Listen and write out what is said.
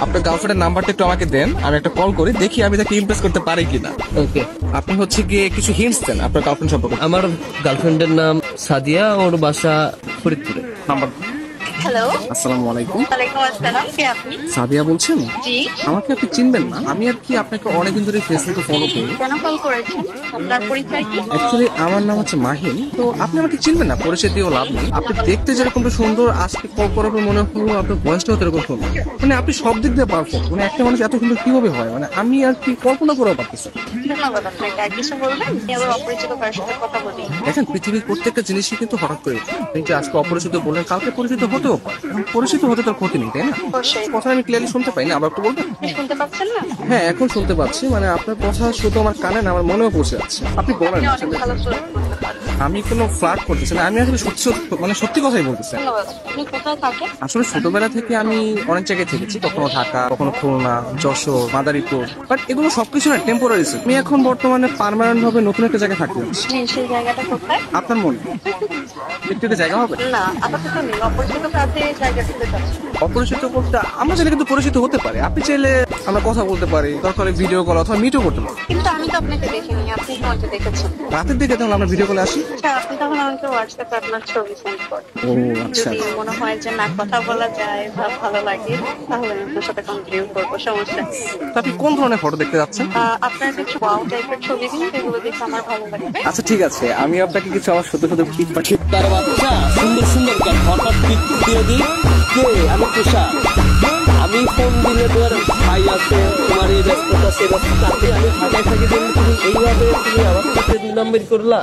আপনার গার্লফ্রেন্ডের নাম্বারটা একটু আমাকে দেন, আমি একটা কল করি, দেখি আমি তাকে ইমপ্রেস করতে পারি কিনা। ওকে। আপনি হচ্ছে গিয়ে কিছু হিন্টস দেন আপনার গার্লফ্রেন্ড সম্পর্কে। আমার গার্লফ্রেন্ডের নাম সাদিয়া, ওর বাসা ফরিদপুরে। নাম্বার। হ্যালো। আসসালামু আলাইকুম। ওয়ালাইকুম আসসালাম, কে আপনি? সাদিয়া বলছেন? জি। আমাকে আপনি চিনবেন না, আমি আর কি আপনাকে অনেকদিন ধরে ফেসবুকে ফলো করি। কেন কল করেছেন? আপনার পরিচয় কি? অ্যাকচুয়ালি আমার নাম হচ্ছে মাহিন, তো আপনি আমাকে চিনবেন না, পরিচয় দিয়েও লাভ নেই। আপনি দেখতে যেরকমটা সুন্দর, আজকে কল করার পর মনে হলো আপনার বয়সটাও এরকম সুন্দর। মানে আপনি সব দিক দিয়ে পারফেক্ট, মানে একটা মানুষ এত সুন্দর কিভাবে হয়, মানে আমি আর কি কল্পনা করেও পারতেছি না। ধন্যবাদ আপনাকে। আর কিছু বলবেন? আমি আবার অপরিচিত কারোর সাথে কথা বলি। দেখেন, পৃথিবীর প্রত্যেকটা জিনিসই কিন্তু হঠাৎ করে উঠে। আপনি যে আজকে অপরিচিত বললেন, কালকে পরিচিত হতেও পারে। এখন পরিচিত হতে তার ক্ষতি নেই, তাই না? অবশ্যই। কথা আমি ক্লিয়ারলি শুনতে পাই না, আবার একটু বলবেন? শুনতে পাচ্ছেন না? হ্যাঁ, এখন শুনতে পাচ্ছি। মানে আপনার কথা শুধু আমার কানে না, আমার মনেও পৌঁছে যাচ্ছে। আপনি বলেন। আপনি অনেক ভালো ফ্লার্ট করতে পারেন। আমি কোনো ফ্লার্ট করতেছি না, আমি আসলে সত্যি মানে সত্যি কথাই বলতেছি। ধন্যবাদ। আপনি কোথায় থাকেন? আসলে ছোটবেলা থেকে আমি অনেক জায়গায় থেকেছি, কখনো ঢাকা, কখনো খুলনা, যশোর, মাদারীপুর। বাট এগুলো সবকিছু না টেম্পোরারি। আমি এখন বর্তমানে পার্মানেন্ট ভাবে নতুন একটা জায়গায় থাকতে যাচ্ছি। জি, সেই জায়গাটা কোথায়? আপনার মনে একটু একটা জায়গা হবে? না, আপাতত নেই। অপরিচিত কাছে জায়গা দিতে চাচ্ছি। অপরিচিত বলতে আমরা চাইলে কিন্তু পরিচিত হতে পারে। আপনি চাইলে আমরা কথা বলতে পারি, দরকার হলে ভিডিও কল অথবা মিটও করতে পারি। কিন্তু আমি তো আপনাকে দেখিনি, আপনি তো আমাকে দেখেছেন। রাতের দিকে তাহলে আমরা ভিডিও কলে আসি। আচ্ছা, আপনি তখন আমাকে হোয়াটসঅ্যাপে আপনার ছবি সেন্ড করেন। ও আচ্ছা। যদি মনে হয় যে না কথা বলা যায় বা ভালো লাগে, তাহলে আমি আপনার সাথে কন্টিনিউ করবো, সমস্যা নেই। তো আপনি কোন ধরনের ফটো দেখতে যাচ্ছেন? আপনার কিছু ওয়াও টাইপের ছবি দিন, যেগুলো দেখে আমার ভালো লাগবে। আচ্ছা ঠিক আছে, আমি আপনাকে কিছু আমার সত্য সত্য পিক পাঠিয়ে। তার বাচ্চা সুন্দর সুন্দর কেন হঠাৎ পিক দিয়ে দিই। কে? আমি তুষা। আমি ফোন দিলে তোর ভাই আছে, তোমার এই ব্যস্ততা সে ব্যস্ততা, আমি ঢাকায় থাকি, তুমি এইভাবে তুমি আমার সাথে 2 নম্বর করলা।